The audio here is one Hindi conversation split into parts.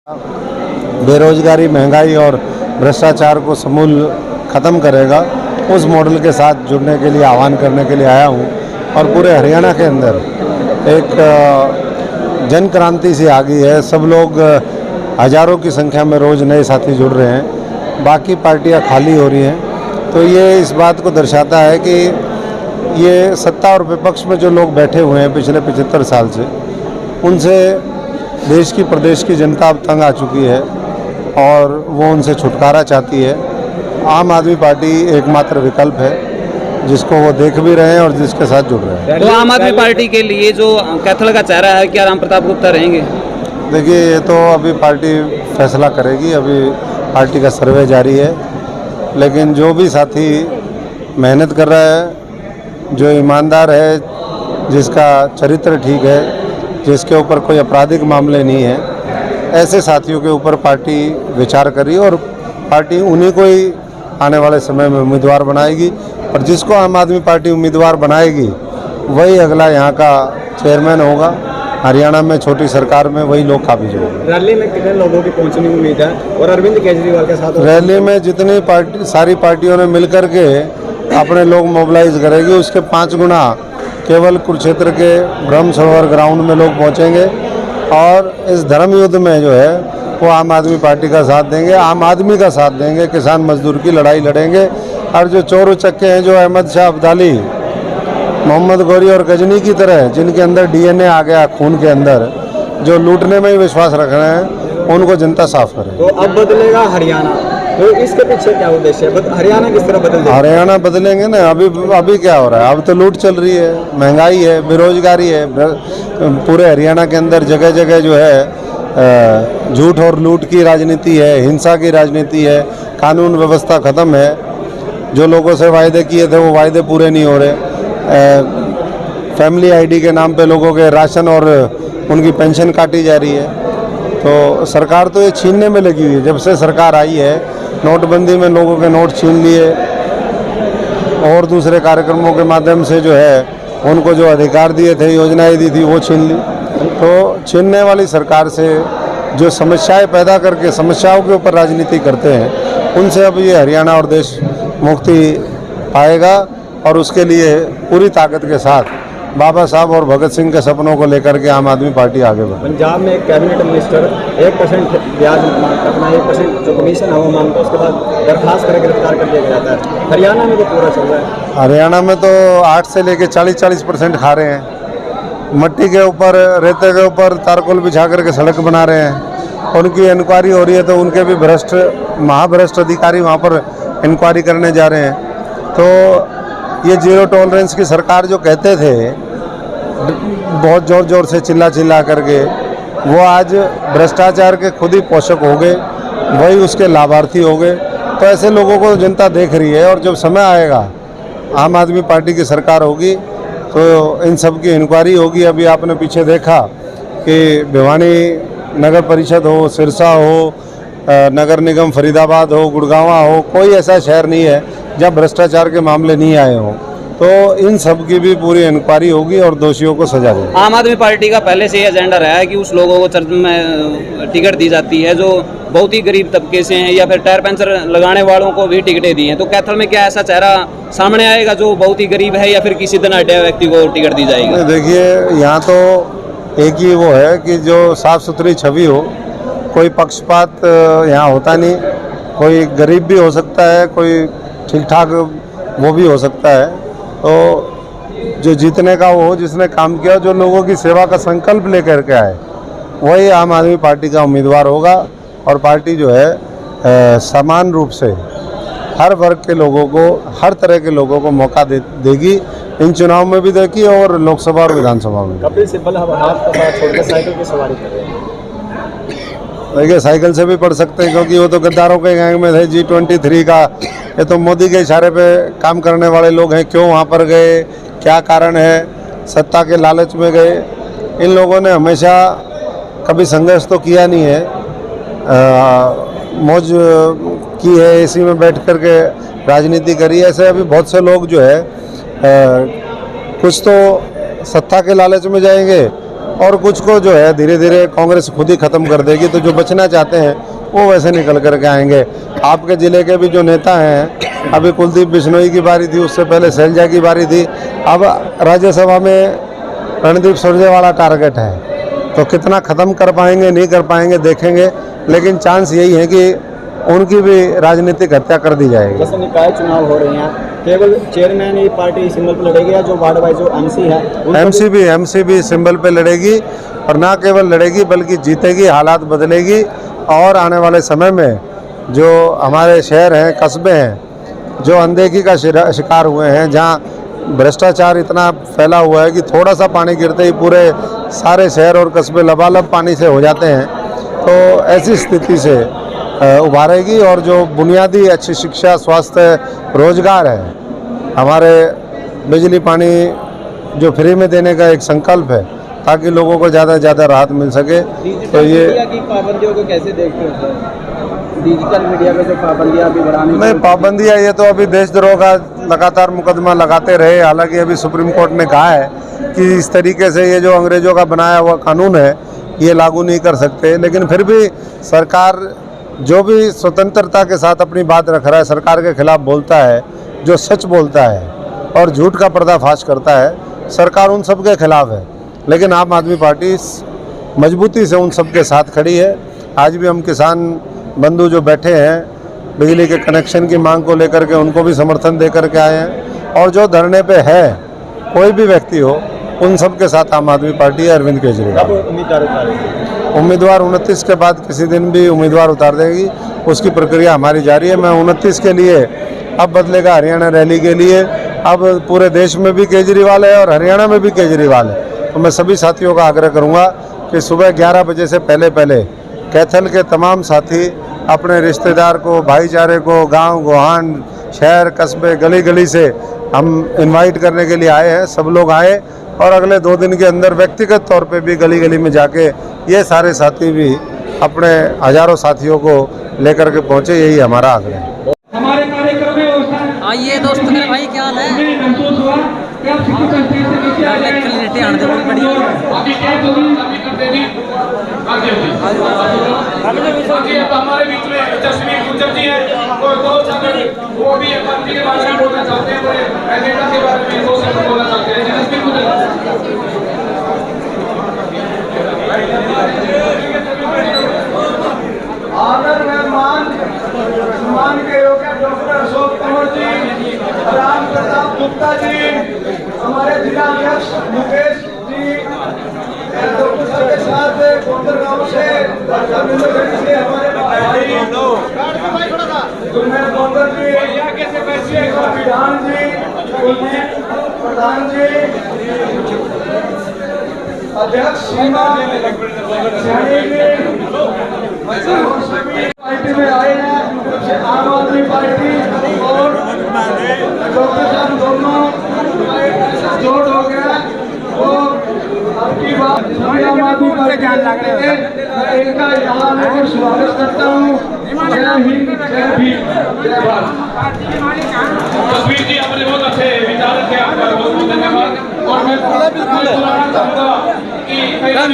बेरोजगारी, महंगाई और भ्रष्टाचार को समूल ख़त्म करेगा, उस मॉडल के साथ जुड़ने के लिए आह्वान करने के लिए आया हूँ। और पूरे हरियाणा के अंदर एक जन क्रांति सी आ गई है। सब लोग हज़ारों की संख्या में रोज़ नए साथी जुड़ रहे हैं, बाकी पार्टियां खाली हो रही हैं। तो ये इस बात को दर्शाता है कि ये सत्ता और विपक्ष में जो लोग बैठे हुए हैं पिछले 75 साल से, उनसे देश की प्रदेश की जनता अब तंग आ चुकी है और वो उनसे छुटकारा चाहती है। आम आदमी पार्टी एकमात्र विकल्प है जिसको वो देख भी रहे हैं और जिसके साथ जुड़ रहे हैं। तो आम आदमी पार्टी के लिए जो कैथल का चेहरा है, क्या राम प्रताप गुप्ता रहेंगे? देखिए, ये तो अभी पार्टी फैसला करेगी, अभी पार्टी का सर्वे जारी है। लेकिन जो भी साथी मेहनत कर रहा है, जो ईमानदार है, जिसका चरित्र ठीक है, जिसके ऊपर कोई आपराधिक मामले नहीं है, ऐसे साथियों के ऊपर पार्टी विचार करी और पार्टी उन्हीं को ही आने वाले समय में उम्मीदवार बनाएगी। और जिसको आम आदमी पार्टी उम्मीदवार बनाएगी वही अगला यहाँ का चेयरमैन होगा। हरियाणा में छोटी सरकार में वही लोग काबिज होंगे। रैली में कितने लोगों की पहुंचने की उम्मीद है? और अरविंद केजरीवाल के साथ रैली में जितनी सारी पार्टियों ने मिलकर के अपने लोग मोबिलाइज करेगी, उसके 5 गुना केवल कुरुक्षेत्र के ब्रह्म सरोवर ग्राउंड में लोग पहुंचेंगे। और इस धर्म युद्ध में जो है वो आम आदमी पार्टी का साथ देंगे, आम आदमी का साथ देंगे, किसान मजदूर की लड़ाई लड़ेंगे। और जो चोर उचक्के हैं, जो अहमद शाह अब्दाली, मोहम्मद गौरी और गजनी की तरह, जिनके अंदर डीएनए आ गया खून के अंदर, जो लूटने में ही विश्वास रख रहे हैं, उनको जनता साफ करे। तो अब बदलेगा हरियाणा, तो इसके पीछे क्या उद्देश्य है? हरियाणा किस तरह बदल जाएगा? हरियाणा बदलेंगे ना। अभी क्या हो रहा है? अब तो लूट चल रही है, महंगाई है, बेरोजगारी है। पूरे हरियाणा के अंदर जगह जगह जो है झूठ और लूट की राजनीति है, हिंसा की राजनीति है, कानून व्यवस्था ख़त्म है। जो लोगों से वायदे किए थे वो वायदे पूरे नहीं हो रहे। फैमिली आईडी के नाम पे लोगों के राशन और उनकी पेंशन काटी जा रही है। तो सरकार तो ये छीनने में लगी हुई है। जब से सरकार आई है, नोटबंदी में लोगों के नोट छीन लिए और दूसरे कार्यक्रमों के माध्यम से जो है उनको जो अधिकार दिए थे, योजनाएं दी थी, वो छीन ली। तो छीनने वाली सरकार से जो समस्याएं पैदा करके समस्याओं के ऊपर राजनीति करते हैं, उनसे अब ये हरियाणा और देश मुक्ति पाएगा। और उसके लिए पूरी ताकत के साथ बाबा साहब और भगत सिंह के सपनों को लेकर के आम आदमी पार्टी आगे बढ़े। पंजाब में एक कैबिनेट मिनिस्टर 1% ब्याज अपना 1% जो कमीशन है वो मांगता है, उसके बाद दरखास्त करके गिरफ्तार कर दिया जाता है। हरियाणा में तो पूरा चल रहा है। हरियाणा में तो 8 से लेके 40% खा रहे हैं। मट्टी के ऊपर, रेते के ऊपर तारकोल बिछा करके सड़क बना रहे हैं। उनकी इंक्वायरी हो रही है तो उनके भी महाभ्रष्ट अधिकारी वहाँ पर इंक्वायरी करने जा रहे हैं। तो ये जीरो टॉलरेंस की सरकार जो कहते थे बहुत ज़ोर ज़ोर से चिल्ला करके, वो आज भ्रष्टाचार के खुद ही पोषक हो गए, वही उसके लाभार्थी हो गए। तो ऐसे लोगों को जनता देख रही है। और जब समय आएगा, आम आदमी पार्टी की सरकार होगी, तो इन सब की इंक्वायरी होगी। अभी आपने पीछे देखा कि भिवानी नगर परिषद हो, सिरसा हो, नगर निगम फरीदाबाद हो, गुड़गांवा हो, कोई ऐसा शहर नहीं है जब भ्रष्टाचार के मामले नहीं आए हों। तो इन सब की भी पूरी इंक्वायरी होगी और दोषियों को सजा देगी। आम आदमी पार्टी का पहले से ये एजेंडा रहा है कि उस लोगों को चर्च में टिकट दी जाती है जो बहुत ही गरीब तबके से हैं, या फिर टायर पंचर लगाने वालों को भी टिकटें दी हैं। तो कैथल में क्या ऐसा चेहरा सामने आएगा जो बहुत ही गरीब है, या फिर किसी दिन हटे व्यक्ति को टिकट दी जाएगी? देखिए, यहाँ तो एक ही वो है कि जो साफ़ सुथरी छवि हो, कोई पक्षपात यहाँ होता नहीं। कोई गरीब भी हो सकता है, कोई ठीक ठाक वो भी हो सकता है। तो जो जीतने का वो हो, जिसने काम किया, जो लोगों की सेवा का संकल्प लेकर के आए, वही आम आदमी पार्टी का उम्मीदवार होगा। और पार्टी जो है समान रूप से हर वर्ग के लोगों को, हर तरह के लोगों को मौका देगी। इन चुनाव में भी देखी और लोकसभा और विधानसभा में। कपिल सिब्बल हाथ का छोड़कर साइकिल की सवारी कर रहे हैं। देखिए, साइकिल से भी पढ़ सकते हैं, क्योंकि वो तो गद्दारों के गैंग में थे। G23 का, ये तो मोदी के इशारे पे काम करने वाले लोग हैं। क्यों वहाँ पर गए, क्या कारण है? सत्ता के लालच में गए। इन लोगों ने हमेशा कभी संघर्ष तो किया नहीं है, मौज की है, एसी में बैठ कर के राजनीति करी। ऐसे अभी बहुत से लोग जो है कुछ तो सत्ता के लालच में जाएंगे, और कुछ को जो है धीरे धीरे कांग्रेस खुद ही ख़त्म कर देगी। तो जो बचना चाहते हैं वो वैसे निकल करके आएंगे। आपके ज़िले के भी जो नेता हैं, अभी कुलदीप बिश्नोई की बारी थी, उससे पहले शैलजा की बारी थी, अब राज्यसभा में रणदीप सुरजेवाला टारगेट है। तो कितना ख़त्म कर पाएंगे नहीं कर पाएंगे देखेंगे, लेकिन चांस यही है कि उनकी भी राजनीतिक हत्या कर दी जाएगी। जैसे निकाय चुनाव हो रहे हैं, केवल चेयरमैन ही पार्टी सिंबल पर लड़ेगी या जो वार्ड वाइज जो एमसी है एमसी भी सिंबल पे लड़ेगी, और ना केवल लड़ेगी बल्कि जीतेगी, हालात बदलेगी। और आने वाले समय में जो हमारे शहर हैं, कस्बे हैं, जो अनदेखी का शिकार हुए हैं, जहाँ भ्रष्टाचार इतना फैला हुआ है कि थोड़ा सा पानी गिरते ही पूरे सारे शहर और कस्बे लबालब पानी से हो जाते हैं, तो ऐसी स्थिति से उभारेगी। और जो बुनियादी अच्छी शिक्षा, स्वास्थ्य, रोजगार है, हमारे बिजली पानी जो फ्री में देने का एक संकल्प है ताकि लोगों को ज़्यादा से ज़्यादा राहत मिल सके। तो ये मीडिया की पाबंदियों को कैसे देखते हो? डिजिटल मीडिया पे जो पाबंदियां अभी बढ़ाने नहीं, पाबंदियाँ ये तो अभी देशद्रोह का लगातार मुकदमा लगाते रहे। हालांकि अभी सुप्रीम कोर्ट ने कहा है कि इस तरीके से ये जो अंग्रेजों का बनाया हुआ कानून है ये लागू नहीं कर सकते, लेकिन फिर भी सरकार जो भी स्वतंत्रता के साथ अपनी बात रख रहा है, सरकार के खिलाफ बोलता है, जो सच बोलता है और झूठ का पर्दाफाश करता है, सरकार उन सब के खिलाफ है। लेकिन आम आदमी पार्टी मजबूती से उन सब के साथ खड़ी है। आज भी हम किसान बंधु जो बैठे हैं, बिजली के कनेक्शन की मांग को लेकर के उनको भी समर्थन दे करके आए हैं। और जो धरने पे है, कोई भी व्यक्ति हो, उन सब के साथ आम आदमी पार्टी है। अरविंद केजरीवाल उम्मीदवार 29 के बाद किसी दिन भी उम्मीदवार उतार देगी, उसकी प्रक्रिया हमारी जारी है। मैं 29 के लिए, अब बदलेगा हरियाणा रैली के लिए, अब पूरे देश में भी केजरीवाल है और हरियाणा में भी केजरीवाल है। तो मैं सभी साथियों का आग्रह करूंगा कि सुबह 11 बजे से पहले पहले कैथल के तमाम साथी अपने रिश्तेदार को, भाईचारे को, गांव गोहान, शहर, कस्बे, गली गली से हम इनवाइट करने के लिए आए हैं। सब लोग आए और अगले 2 दिन के अंदर व्यक्तिगत तौर पे भी गली गली में जाके ये सारे साथी भी अपने हजारों साथियों को लेकर के पहुँचे, यही हमारा आग्रह है। हमारे कार्यक्रम में आइए दोस्त मेरे भाई, क्या हाल है? महसूस हुआ कि आप सिक्योर स्टेज से नीचे आ जाएं। अभी क्या जरूरी अभी कर देनी आगे अब हमारे बीच में जसवीर गुज्जर जी हैं और 2 शब्द वो भी पार्टी के बारे में बोलना चाहते हैं, बड़े एजेंडा के बारे में 2 शब्द बोलना चाहते हैं। जसवीर गुज्जर आदर मेहमान सम्मान के योग्य डॉक्टर अशोक तंवर जी, राम प्रताप गुप्ता जी, हमारे जिला अध्यक्ष मुकेश जी, के साथ गोंदर गांव से हमारे भाई गोंदर जी, विधान जी, प्रधान जी, अध्यक्ष सीमा पार्टी में आए हैं, आम आदमी पार्टी और डॉक्टर साहब दोनों जोड़ हो गया। वो आपकी बात सभी आम आदमी पार्टी ध्यान लग रहे हैं। इनका यहाँ लेकर स्वागत करता हूँ। जय हिंद, जय भीम, जय भारत। तस्वीर जी, आपने बहुत अच्छे विचार रखे, आपका बहुत बहुत धन्यवाद। और मैं चाहूँगा कि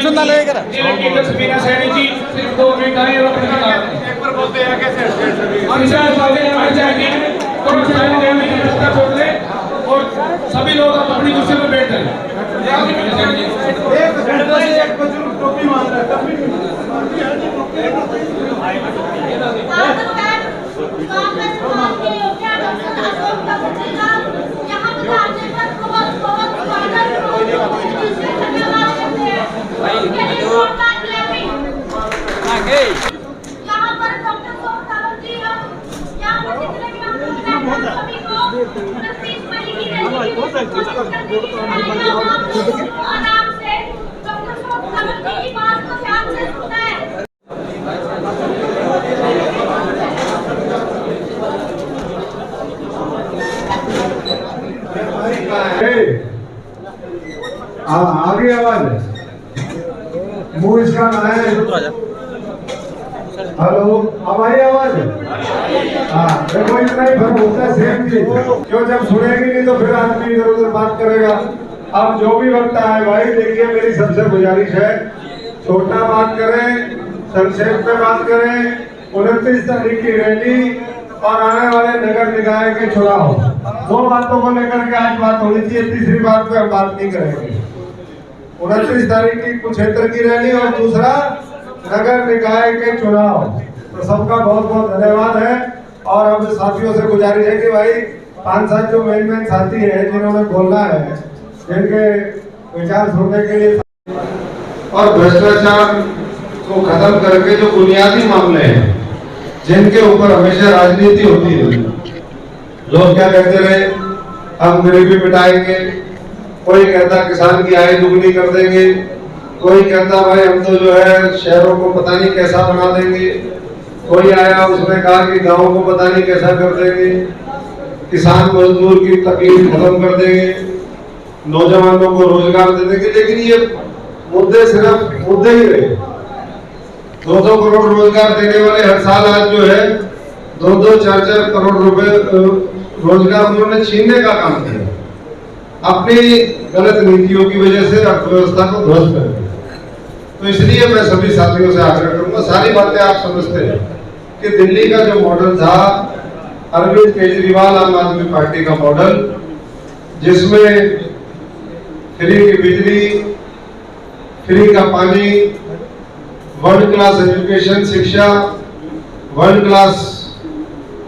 जिले की तस्वीर सैनी जी सिर्फ 2 मिनट आए और अपने बोलते हैं कैसे छोड़ लें और सभी लोग अपनी कुर्सी पर बैठ जाएं। टोपी मांग रहा यहाँ पर डॉक्टर सोम सावंत जी हैं, यहाँ पर जितने भी हम लोग हैं सभी को 29 मई की रैली आराम से डॉक्टर सोम सावंत जी की बात को ध्यान से सुनना है। आगे आवाज मुंह इसका ना है। हेलो, अब आई आवाज? हाँ, देखो इतना ही फर्क होता है सेम चीज। क्यों जब सुनेगी नहीं तो फिर आदमी इधर उधर बात करेगा। अब जो भी वक्त आए भाई, देखिए मेरी सबसे गुजारिश है, छोटा बात करें, संक्षेप में बात करें। 29 तारीख की रैली और आने वाले नगर निकाय के चुनाव, दो बातों को लेकर के आज बात होनी चाहिए। तीसरी बात पे हम बात नहीं करेंगे। 29 तारीख की कुरुक्षेत्र की रैली और दूसरा नगर निकाय के चुनाव। तो सबका बहुत बहुत धन्यवाद है। और अब साथियों से गुजारिश है कि भाई 5-7 जो मेन साथी हैं जिन्होंने बोलना है, जिनके विचार सुनने के लिए, और भ्रष्टाचार को खत्म करके जो बुनियादी मामले हैं जिनके ऊपर हमेशा राजनीति होती है, लोग क्या कहते रहे, हम गरीबी मिटाएंगे, कोई कहता किसान की आय दुगनी कर देंगे, कोई कहता भाई हम तो जो है शहरों को पता नहीं कैसा बना देंगे, कोई आया उसने कहा कि गाँव को पता नहीं कैसा कर देंगे, किसान मजदूर की तकलीफ खत्म कर देंगे, नौजवानों को रोजगार दे देंगे। लेकिन ये मुद्दे सिर्फ मुद्दे ही रहे। 2-2 करोड़ रोजगार देने वाले हर साल आज जो है 2-2, 4-4 करोड़ रुपए रोजगार उन्होंने छीनने का काम किया अपनी गलत नीतियों की वजह से, अर्थव्यवस्था को ध्वस्त कर दिया। तो इसलिए मैं सभी साथियों से आग्रह करूंगा, सारी बातें आप समझते हैं कि दिल्ली का जो मॉडल था अरविंद केजरीवाल आम आदमी पार्टी का मॉडल, जिसमें फ्री की बिजली, फ्री का पानी, वर्ल्ड क्लास एजुकेशन शिक्षा, वर्ल्ड क्लास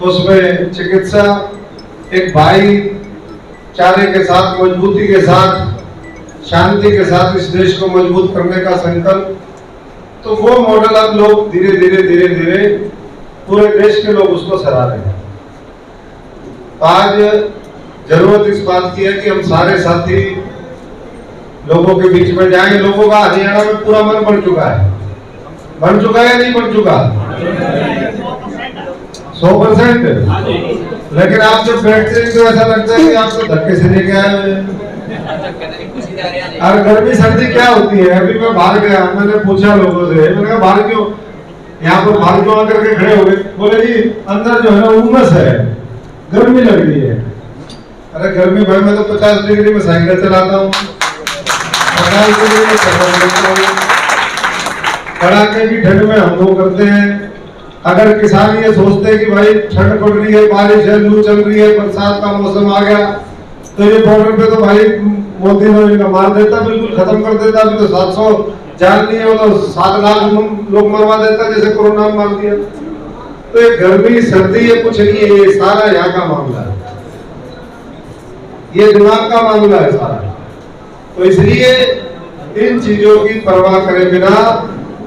उसमें चिकित्सा, एक भाईचारे के साथ, मजबूती के साथ, शांति के साथ इस देश को मजबूत करने का संकल्प, तो वो मॉडल अब लोग धीरे धीरे पूरे देश के लोग उसको सराह रहे हैं। आज जरूरत इस बात की है कि हम सारे साथी लोगों के बीच में जाएं। लोगों का हरियाणा में पूरा मन बन चुका है या नहीं बन चुका? 100%। लेकिन आप जब बैठते हैं तो ऐसा लगता है कि आप तो धक्के से लेके आए हुए हैं। और गर्मी सर्दी क्या होती है? अभी मैं बाहर गया, मैंने पूछा लोगों से, मैंने कहा बाहर क्यों, यहाँ पर बाहर क्यों आकर के खड़े हो गए? बोले जी अंदर जो है ना उमस है, गर्मी लग रही है। अरे गर्मी भाई, मैं तो 50 डिग्री में साइकिल चलाता हूँ, 50 डिग्री में चलाता हूँ, कड़ाके की ठंड में हम लोग करते हैं। अगर किसान ये सोचते हैं कि भाई ठंड पड़ रही है, बारिश है, लू चल रही है, बरसात का मौसम आ गया, तो ये बॉर्डर पे तो भाई मोदी ने इनका मार देता, बिल्कुल खत्म कर देता। अभी तो 700 जान लिए हो तो 7 लाख लोग मरवा देता, जैसे कोरोना में मार दिया। तो ये गर्मी सर्दी ये कुछ नहीं है, ये सारा यहाँ का मामला है, ये दिमाग का मामला है सारा। तो इसलिए इन चीजों की परवाह करे बिना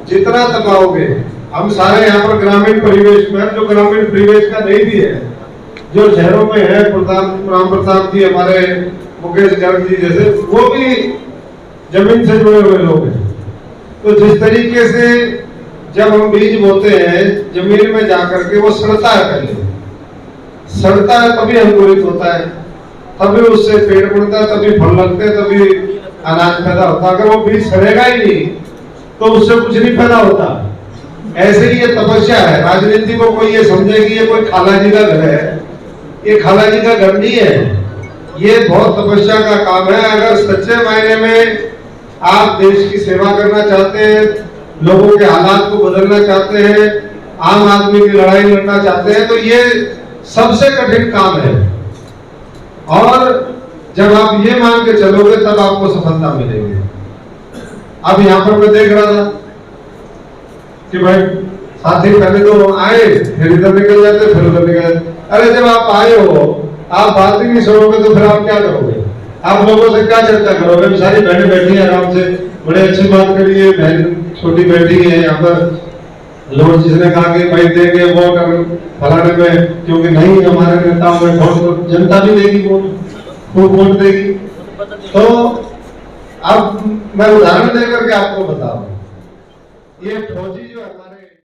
जितना दबाओगे, हम सारे यहाँ पर ग्रामीण परिवेश में, जो ग्रामीण परिवेश का नहीं भी है, जो शहरों में है, राम प्रताप जी, हमारे मुकेश गर्ग जी जैसे, वो भी जमीन से जुड़े हुए लोग हैं। तो जिस तरीके से जब हम बीज बोते हैं जमीन में जाकर के, वो सड़ता है, पहले सड़ता है तभी अंकुरित होता है, तभी उससे पेड़ बढ़ता है, तभी फल लगते हैं, तभी अनाज पैदा होता है। अगर वो बीज सड़ेगा ही नहीं तो उससे कुछ नहीं पैदा होता। ऐसे ही ये तपस्या है। राजनीति को कोई ये समझे कि ये कोई खाला जी का घर है, ये खाला जी का घर नहीं है, ये बहुत तपस्या का काम है। अगर सच्चे मायने में आप देश की सेवा करना चाहते हैं, लोगों के हालात को बदलना चाहते हैं, आम आदमी की लड़ाई लड़ना चाहते हैं, तो ये सबसे कठिन काम है। और जब आप ये मान के चलोगे तब आपको सफलता मिलेगी। अब यहाँ पर मैं देख रहा था कि भाई साथी पहले तो आए, फिर इधर निकल जाते, फिर उधर निकल जाते। अरे जब आप आए हो, आप बात ही नहीं सुनोगे तो फिर आप क्या करोगे? आप लोगों से क्या चर्चा करोगे? सारी बहनें बैठी है आराम से, बड़े अच्छी बात करिए, बहन छोटी बैठी है यहाँ पर, लोग जिसने कहा कि भाई देंगे वोट फलाने में, क्योंकि नहीं हमारे नेताओं में वोट, तो जनता भी देगी वोट देगी। तो अब मैं उदाहरण देकर के आपको बताऊं, ये फौजी जो है